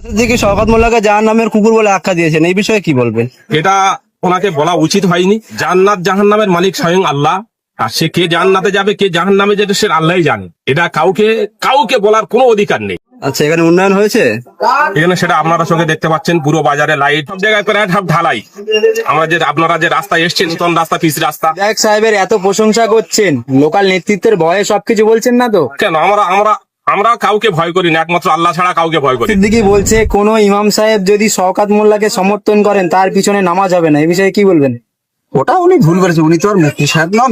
দিকে শওকত মোল্লাকে জাহান্নামের কুকুর বলে আখ্যা দিয়েছেন, এই বিষয়ে কি বলবেন? এটা ওনাকে বলা উচিত হয়নি। জান্নাত জাহান্নামের মালিক স্বয়ং আল্লাহ, আর সে কে জান্নাতে যাবে কে জাহান্নামে যাবে সে আল্লাহই জানে। এটা কাউকে কাউকে বলার কোনো অধিকার নেই। আচ্ছা, এখানে উন্নয়ন হয়েছে? এখানে সেটা আপনারা চোখে দেখতে পাচ্ছেন, পুরো বাজারে লাইট, সব জায়গায় প্রায় সব ঢালাই। আমরা যে আপনারা যে রাস্তায় এসছেন, নতুন রাস্তা, পিচ রাস্তা, বিধায়ক সাহেবের এত প্রশংসা করছেন, লোকাল নেতৃত্বের ভয়ে সবকিছু বলছেন না তো? কেন আমরা আমরা আমরা কাউকে ভয় করি না, একমাত্র আল্লাহ ছাড়া কাউকে ভয় করি না। সিদ্দিকী বলছে কোন ইমাম সাহেব যদি শওকত মোল্লাকে সমর্থন করেন তার পিছনে নামাজ হবে না, এই বিষয়ে কি বলবেন? ওটা উনি ভুল করেছে। উনি তো আর মুফতি সাহেব নন।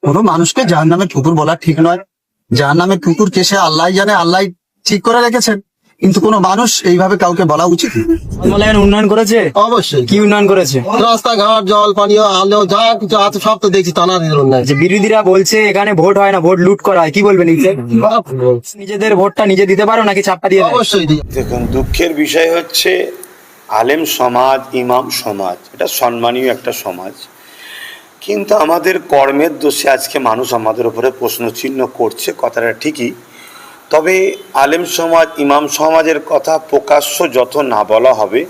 কোনো মানুষকে জাহান্নামের কুকুর বলা ঠিক নয়। জাহান্নামের কুকুর কে সে আল্লাহ জানে, আল্লাহ ঠিক করে রেখেছেন। কিন্তু কোনো মানুষ এইভাবে কাউকে বলা উচিত না। মোল্লা এখানে উন্নয়ন করেছে? অবশ্যই। কি উন্নয়ন করেছে? রাস্তাঘাট, জল পানীয়, আলো যা কিছু আছে সব তো দেখছি টানা উন্নয়ন। যে বিরোধীরা বলছে এখানে ভোট হয় না, ভোট লুট করা হয়, কি বলবেন? নিজেদের ভোটটা নিজে দিতে পারো নাকি চাপ্পা দিয়ে দেয়? অবশ্যই। দেখুন, দুঃখের বিষয় হচ্ছে আলেম সমাজ, ইমাম সমাজ, এটা সম্মানীয় একটা সমাজ, কিন্তু আমাদের কর্মের দোষে আজকে মানুষ আমাদের উপরে প্রশ্নচিহ্ন করছে, কথাটা ঠিকই। তবে আলেম সমাজ, ইমাম সমাজের কথা প্রকাশ্য যত না বলা হবে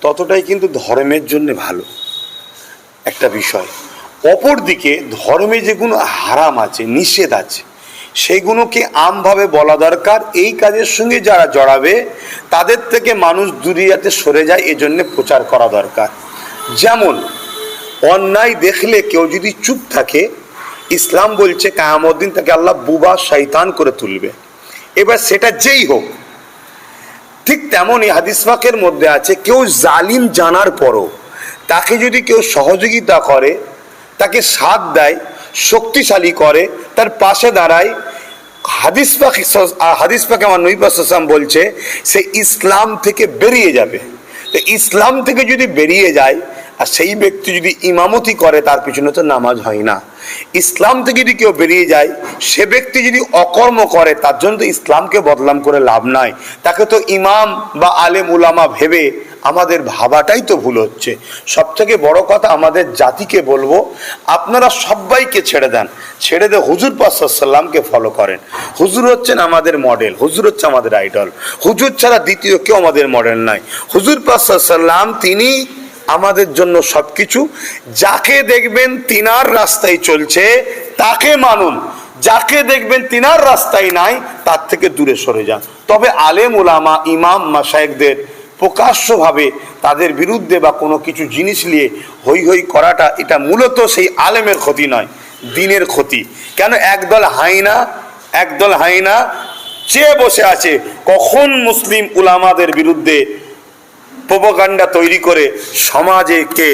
ততটাই কিন্তু ধর্মের জন্য ভালো একটা বিষয়। অপরদিকে ধর্মে যেগুলো হারাম আছে, নিষেধ আছে, সেইগুলোকে আমভাবে বলা দরকার। এই কাজের সঙ্গে যারা জড়াবে তাদের থেকে মানুষ দূরে যাতে সরে যায়, এজন্য প্রচার করা দরকার। যেমন অন্যায় দেখলে কেউ যদি চুপ থাকে, ইসলাম বলছে কিয়ামত দিন তাকে আল্লাহ বুবা শয়তান করে তুলবে। এবার সেটা যেই হোক, ঠিক তেমনই হাদিস পাকের মধ্যে আছে কেউ জালিম জানার পরও তাকে যদি কেউ সহযোগিতা করে, তাকে সাথ দেয়, শক্তিশালী করে, তার পাশে দাঁড়ায়, হাদিস পাকে আমার নবী সাল্লাল্লাহু আলাইহি বলছে সে ইসলাম থেকে বেরিয়ে যাবে। তো ইসলাম থেকে যদি বেরিয়ে যায় আর সেই ব্যক্তি যদি ইমামতি করে, তার পিছনে তো নামাজ হয় না। ইসলাম থেকে যদি কেউ বেরিয়ে যায়, সে ব্যক্তি যদি অকর্ম করে, তার জন্য তো ইসলামকে বদনাম করে লাভ নাই। তাকে তো ইমাম বা আলেম উলামা ভেবে আমাদের ভাবাটাই তো ভুল হচ্ছে। সব থেকে বড় কথা, আমাদের জাতিকে বলবো, আপনারা সবাইকে ছেড়ে দেন, ছেড়ে দিয়ে হুজুর পাক সাল্লাল্লাহু আলাইহি ওয়াসাল্লামকে ফলো করেন। হুজুর হচ্ছেন আমাদের মডেল, হুজুর হচ্ছে আমাদের আইডল। হুজুর ছাড়া দ্বিতীয় কেউ আমাদের মডেল নাই। হুজুর পাক সাল্লাল্লাহু আলাইহি ওয়াসাল্লাম তিনি আমাদের জন্য সবকিছু। যাকে দেখবেন তিনার রাস্তায় চলছে তাকে মানুন, যাকে দেখবেন তিনার রাস্তায় নাই তার থেকে দূরে সরে যান। তবে আলেম উলামা, ইমাম মাশায়েখদের প্রকাশ্যভাবে তাদের বিরুদ্ধে বা কোনো কিছু জিনিস নিয়ে হই হই করাটা, এটা মূলত সেই আলেমের ক্ষতি নয়, দিনের ক্ষতি। কেন একদল হাইনা চেয়ে বসে আছে কখন মুসলিম উলামাদের বিরুদ্ধে প্রোপাগান্ডা তৈরি করে সমাজকে,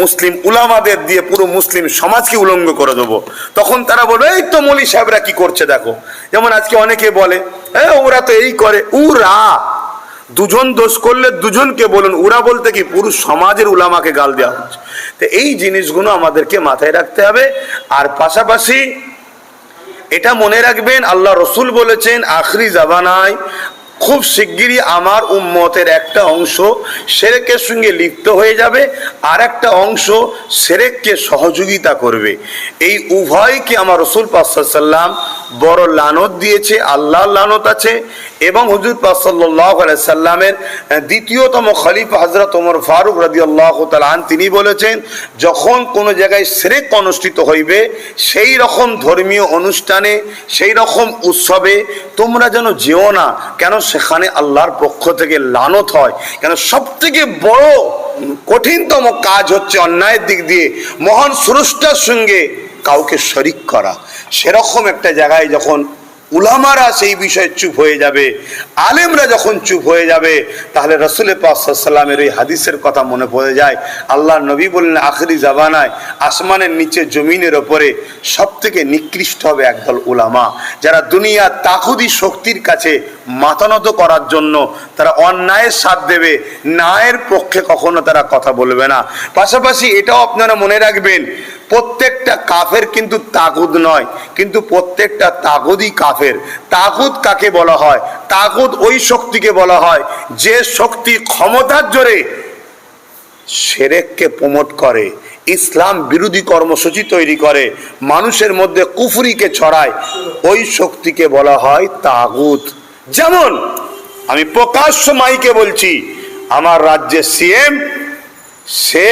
মুসলিম উলামাদের দিয়ে পুরো মুসলিম সমাজকে উলঙ্গ করে দেবো। তখন তারা বলবে এই তো মৌলী সাহেবরা কি করছে দেখো। যেমন আজকে অনেকে বলে ওরা তো এই করে। ওরা দুজন দোষ করলে দুজনকে বলুন, ওরা বলতে কি পুরো সমাজের উলামাকে গাল দেওয়া হচ্ছে। তো এই জিনিসগুলো আমাদেরকে মাথায় রাখতে হবে। আর পাশাপাশি এটা মনে রাখবেন, আল্লাহ রসুল বলেছেন আখরি জামানায় খুব শিগগিরই আমার উম্মতের একটা অংশ শিরকের সঙ্গে লিপ্ত হয়ে যাবে, আর একটা অংশ শিরককে সহযোগিতা করবে। এই উভয়কে আমার রাসূল পাক সাল্লাল্লাহু আলাইহি ওয়াসাল্লাম বড় লানত দিয়েছে, আল্লাহর লানত আছে। এবং হুজুর পাক সাল্লাল্লাহু আলাইহি সাল্লামের দ্বিতীয়তম খলিফা হযরত ওমর ফারুক রাদিয়াল্লাহু তাআলা আনহু তিনি বলেছেন, যখন কোনো জায়গায় শিরক অনুষ্ঠিত হইবে, সেই রকম ধর্মীয় অনুষ্ঠানে, সেই রকম উৎসবে তোমরা যেন যেও না, কেন সেখানে আল্লাহর পক্ষ থেকে লানত হয়। কেন সবথেকে বড় কঠিনতম কাজ হচ্ছে অন্যায়ের দিক দিয়ে মহান স্রষ্টার সঙ্গে কাউকে শরিক করা। সেরকম একটা জায়গায় যখন উলামারা সেই বিষয়ে চুপ হয়ে যাবে, আলেমরা যখন চুপ হয়ে যাবে, তাহলে রাসূল পাক সাল্লাল্লাহু আলাইহি ওয়াসাল্লামের ওই হাদিসের কথা মনে পড়ে যায়। আল্লাহ নবী বললেন আখরি জামানায় আসমানের নিচে জমিনের ওপরে সব থেকে নিকৃষ্ট হবে একদল উলামা, যারা দুনিয়া তাগুতি শক্তির কাছে মাথা নত করার জন্য তারা অন্যায়ের সাথ দেবে, ন্যায়ের পক্ষে কখনো তারা কথা বলবে না। পাশাপাশি এটাও আপনারা মনে রাখবেন, প্রত্যেকটা কাফের কিন্তু তাগুত নয়, কিন্তু প্রত্যেকটা তাগুতই কাফের। তাগুত কাকে বলা হয়? তাগুত ওই শক্তিকে বলা হয় যে শক্তি ক্ষমতার জোরে শিরককে প্রমোট করে, ইসলাম বিরোধী কর্মসূচি তৈরি করে, মানুষের মধ্যে কুফরিকে ছড়ায়, ওই শক্তিকে বলা হয় তাগুত। যেমন আমি প্রকাশ্য মাইকে বলছি, আমার রাজ্যের সিএম, সে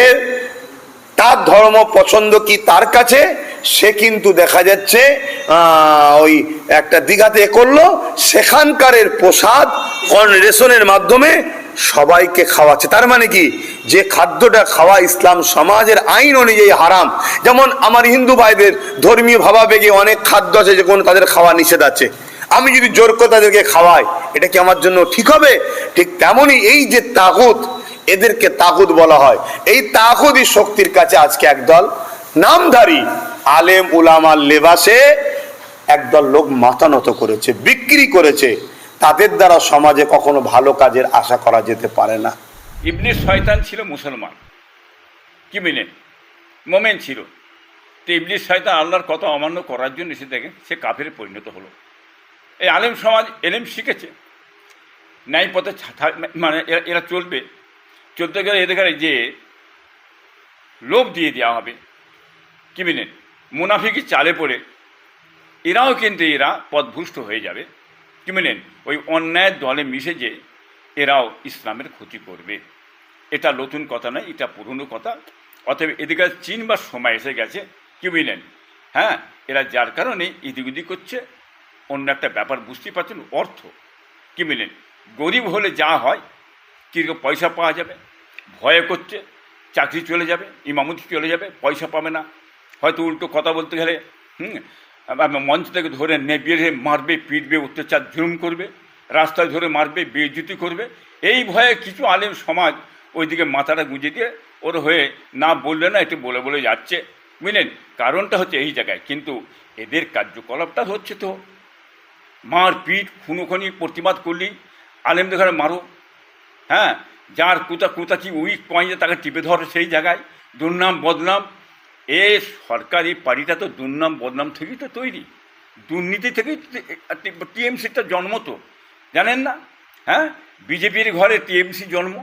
তার ধর্ম পছন্দ কি তার কাছে, সে কিন্তু দেখা যাচ্ছে ওই একটা দীঘাতে করলো, সেখানকারের প্রসাদ রেশনের মাধ্যমে সবাইকে খাওয়াচ্ছে। তার মানে কি, যে খাদ্যটা খাওয়া ইসলাম সমাজের আইন অনুযায়ী হারাম। যেমন আমার হিন্দু ভাইদের ধর্মীয় ভাবাবেগে অনেক খাদ্য আছে যে কোনো তাদের খাওয়া নিষেধ আছে, আমি যদি জোর করে তাদেরকে খাওয়াই, এটা কি আমার জন্য ঠিক হবে? ঠিক তেমনই এই যে তাগুত, এদেরকে তাগুত বলা হয়। এই তাগুতি শক্তির কাছে আজকে একদল নামধারী আলেম উলামার লেবাসে একদল লোক মাথা নত করেছে, বিক্রি করেছে। তাদের দ্বারা সমাজে কখনো ভালো কাজের আশা করা যেতে পারে না। ইবলিস শয়তান ছিল মুসলমান, কি মিলেন মোমেন ছিল, তো ইবলিস শয়তান আল্লাহর কথা অমান্য করার জন্য এসে দেখেন সে কাফেরে পরিণত হলো। এই আলেম সমাজ এলেম শিখেছে, ন্যায় পথে মানে এরা চলতে গেলে এদের যে লোভ দিয়ে দেওয়া হবে, কি মিলেন মুনাফিকি চালে পড়ে এরাও কিন্তু এরা পথভ্রষ্ট হয়ে যাবে, কি মিলেন ওই অন্যায়ের দলে মিশে যে এরাও ইসলামের ক্ষতি করবে। এটা নতুন কথা নয়, এটা পুরনো কথা। অতএব এদিকে চিনবার সময় এসে গেছে, কি বুঝলেন? হ্যাঁ, এরা যার কারণে এদিক ওদিক করছে। অন্য একটা ব্যাপার বুঝতেই পারছেন, অর্থ, কি বুঝলেন? গরিব হলে যা হয়, কীরকম পয়সা পাওয়া যাবে, ভয়ে করছে, চাকরি চলে যাবে, ইমামতি চলে যাবে, পয়সা পাবে না, হয়তো উল্টো কথা বলতে গেলে মঞ্চ থেকে ধরে নেবিয়ে মারবে, পিটবে, অত্যাচার জুলুম করবে, রাস্তায় ধরে মারবে, বেইজ্জতি করবে। এই ভয়ে কিছু আলেম সমাজ ওইদিকে মাথাটা গুঁজে দিয়ে ওর হয়ে না বললে না একটু বলে বলে যাচ্ছে, বুঝলেন? কারণটা হচ্ছে এই জায়গায়, কিন্তু এদের কার্যকলাপটা হচ্ছে তো মার পিট খুনোখনি, প্রতিবাদ করলেই আলেমদের ঘরে মারো, হ্যাঁ, যার কুতাচি উইক পয়েন্টে তাকে টিপে ধরে সেই জায়গায়, দুর্নাম বদনাম। এ সরকারি পার্টিটা তো দুর্নাম বদনাম থেকেই তো তৈরি, দুর্নীতি থেকেই টিএমসিটা জন্ম তো, জানেন না? হ্যাঁ, বিজেপির ঘরে টিএমসি জন্ম,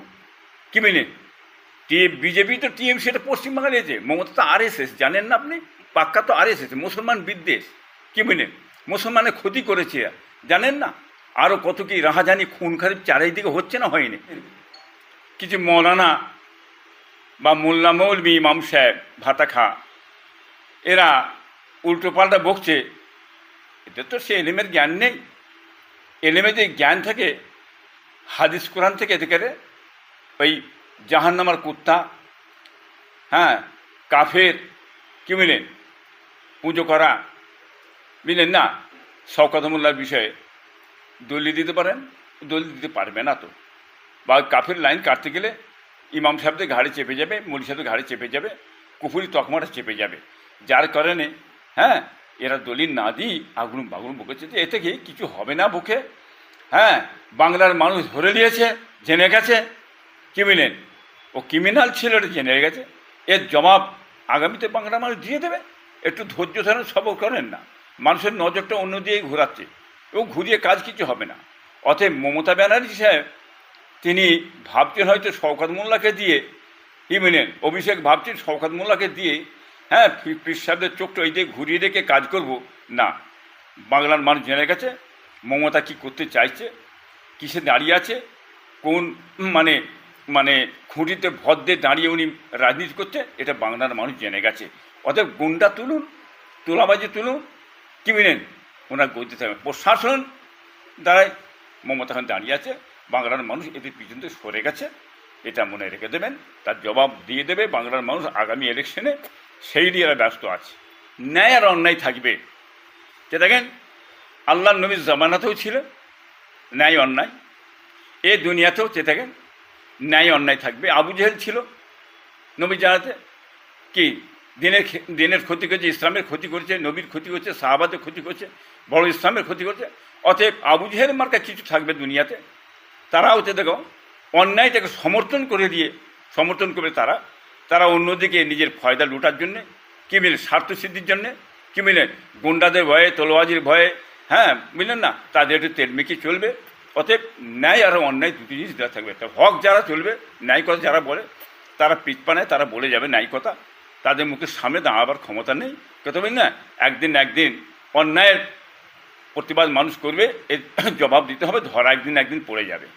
কি মিলে বিজেপি তো টিএমসি, এটা পশ্চিমবাংলায় এসে, মমতা তো আরএসএস, জানেন না আপনি? পাক্কা তো আরএসএস, মুসলমান বিদ্বেষ, কি মিলে মুসলমানের ক্ষতি করেছে, জানেন না? আরও কত কি রাহাজানি খুন খারিপ চারিদিকে হচ্ছে না, হয়নি? কিছু মৌলানা বা মোল্লা মৌলবি ইমাম সাহেব ভাতা খা, এরা উল্টো পাল্টা বকছে। এদের তো সে এলেমের জ্ঞান নেই। এলেমের যে জ্ঞান থাকে হাদিস কোরআন থেকে এদিকে ওই জাহান্নামার কুত্তা, হ্যাঁ, কাফের, কি মিলেন পুজো করা, বুঝলেন না? শওকত মোল্লার বিষয়ে দলিল দিতে পারেন, দলিল দিতে পারবে না তো, বা কাফের লাইন কাটতে গেলে ইমাম সাহেবদের ঘাড়ে চেপে যাবে, মৌলী সাহেবদের ঘাড়ে চেপে যাবে, কুফুরি তকমাটা চেপে যাবে। যার কারণে হ্যাঁ, এরা দলিল না দিই আগুন বাগুন বকেছে যে এতে কি কিছু হবে না বুকে। হ্যাঁ, বাংলার মানুষ ধরে নিয়েছে, জেনে গেছে, কি মিলেন ও ক্রিমিনাল ছিল, এটা জেনে গেছে। এর জবাব আগামীতে বাংলার মানুষ দিয়ে দেবে। একটু ধৈর্য ধরেন, সবর করেন না, মানুষের নজরটা অন্য দিয়েই ঘোরাচ্ছে, ও ঘুরিয়ে কাজ কিছু হবে না। অতএব মমতা ব্যানার্জি সাহেব তিনি ভাবছেন হয়তো শওকত মোল্লাকে দিয়ে, কি মিলেন অভিষেক ভাবছেন শওকত মোল্লাকে দিয়ে, হ্যাঁ, পীর সাহেবদের চোখটা এই দিয়ে ঘুরিয়ে রেখে কাজ করব না। বাংলার মানুষ জেনে গেছে মমতা কি করতে চাইছে, কিসে দাঁড়িয়ে আছে, কোন মানে মানে খুঁটিতে ভর দিয়ে দাঁড়িয়ে উনি রাজনীতি করছে, এটা বাংলার মানুষ জেনে গেছে। অতএব গুন্ডা তুলুন, তোলাবাজি তুলুন, কি মিলেন ওনার গতিতে থাকবে। প্রশাসন দ্বারাই মমতা এখন দাঁড়িয়ে আছে, বাংলার মানুষ এদের পিছনে সরে গেছে, এটা মনে রেখে দেবেন। তার জবাব দিয়ে দেবে বাংলার মানুষ আগামী ইলেকশনে, সেই নিয়ে এরা ব্যস্ত আছে। ন্যায় আর অন্যায় থাকবে, যে দেখেন আল্লাহ নবীর জামানাতেও ছিল ন্যায় অন্যায়, এ দুনিয়াতেও যে দেখেন ন্যায় অন্যায় থাকবে। আবু জেহেল ছিল নবী জানাতে, কি দিনের ক্ষতি করেছে, ইসলামের ক্ষতি করেছে, নবীর ক্ষতি করছে, সাহাবাদের ক্ষতি করছে, বড় ইসলামের ক্ষতি করছে। অতএব আবু জেহেল মার্কা কিছু থাকবে দুনিয়াতে, তারা হচ্ছে দেখো অন্যায়টাকে সমর্থন করে দিয়ে সমর্থন করবে তারা অন্যদিকে নিজের ফয়দা লুটার জন্যে, কি মিলে স্বার্থ সিদ্ধির জন্যে, কি মিলে গুন্ডাদের ভয়ে, তলোয়াজির ভয়ে, হ্যাঁ, বুঝলেন না, তাদের একটু তেলমেকি চলবে। অতএব ন্যায় আর অন্যায় দুটি জিনিস দেওয়া থাকবে। একটা হক যারা চলবে, ন্যায় কথা যারা বলে তারা পিছপানায় তারা বলে যাবে ন্যায় কথা, তাদের মুখের সামনে দাঁড়াবার ক্ষমতা নেই। কথা বলি না, একদিন অন্যায়ের প্রতিবাদ মানুষ করবে, এর জবাব দিতে হবে, ধরা একদিন একদিন পড়ে যাবে।